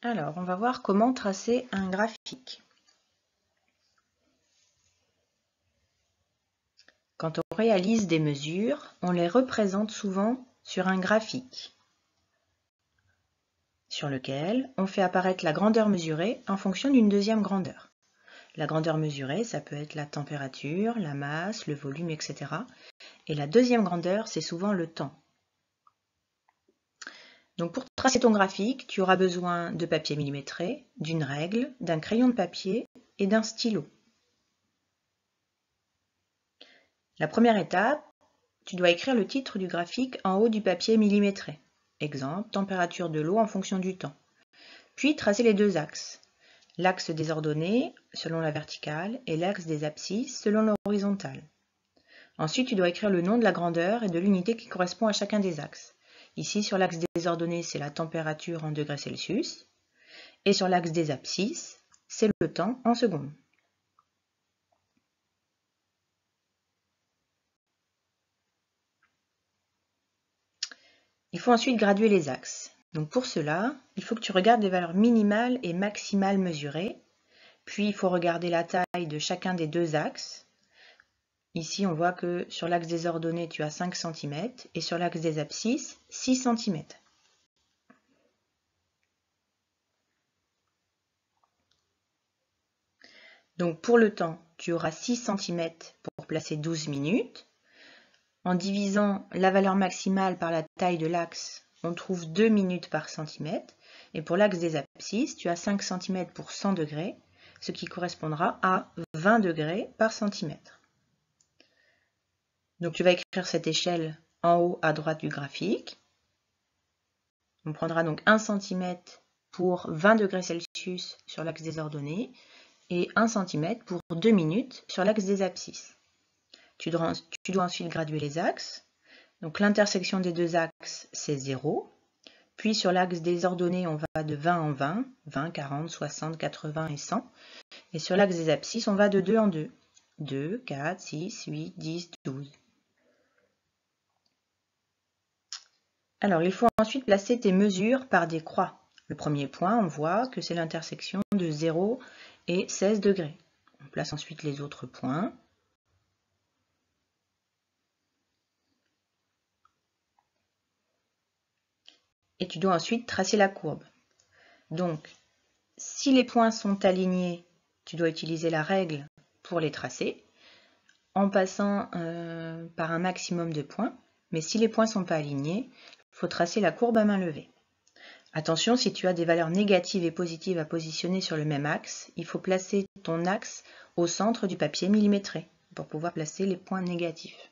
Alors, on va voir comment tracer un graphique. Quand on réalise des mesures, on les représente souvent sur un graphique, sur lequel on fait apparaître la grandeur mesurée en fonction d'une deuxième grandeur. La grandeur mesurée, ça peut être la température, la masse, le volume, etc. Et la deuxième grandeur, c'est souvent le temps. Donc pour tracer ton graphique, tu auras besoin de papier millimétré, d'une règle, d'un crayon de papier et d'un stylo. La première étape, tu dois écrire le titre du graphique en haut du papier millimétré. Exemple, température de l'eau en fonction du temps. Puis tracer les deux axes. L'axe des ordonnées selon la verticale et l'axe des abscisses selon l'horizontale. Ensuite, tu dois écrire le nom de la grandeur et de l'unité qui correspond à chacun des axes. Ici, sur l'axe des ordonnées, c'est la température en degrés Celsius. Et sur l'axe des abscisses, c'est le temps en secondes. Il faut ensuite graduer les axes. Donc pour cela, il faut que tu regardes les valeurs minimales et maximales mesurées. Puis il faut regarder la taille de chacun des deux axes. Ici, on voit que sur l'axe des ordonnées, tu as 5 cm et sur l'axe des abscisses, 6 cm. Donc pour le temps, tu auras 6 cm pour placer 12 minutes. En divisant la valeur maximale par la taille de l'axe, on trouve 2 minutes par centimètre. Et pour l'axe des abscisses, tu as 5 cm pour 100 degrés, ce qui correspondra à 20 degrés par centimètre. Donc tu vas écrire cette échelle en haut à droite du graphique. On prendra donc 1 cm pour 20 degrés Celsius sur l'axe des ordonnées et 1 cm pour 2 minutes sur l'axe des abscisses. Tu dois ensuite graduer les axes. Donc l'intersection des deux axes, c'est 0. Puis sur l'axe des ordonnées, on va de 20 en 20, 20, 40, 60, 80 et 100. Et sur l'axe des abscisses, on va de 2 en 2. 2, 4, 6, 8, 10, 12. Alors, il faut ensuite placer tes mesures par des croix. Le premier point, on voit que c'est l'intersection de 0 et 16 degrés. On place ensuite les autres points. Et tu dois ensuite tracer la courbe. Donc, si les points sont alignés, tu dois utiliser la règle pour les tracer, en passant par un maximum de points. Mais si les points ne sont pas alignés, il faut tracer la courbe à main levée. Attention, si tu as des valeurs négatives et positives à positionner sur le même axe, il faut placer ton axe au centre du papier millimétré pour pouvoir placer les points négatifs.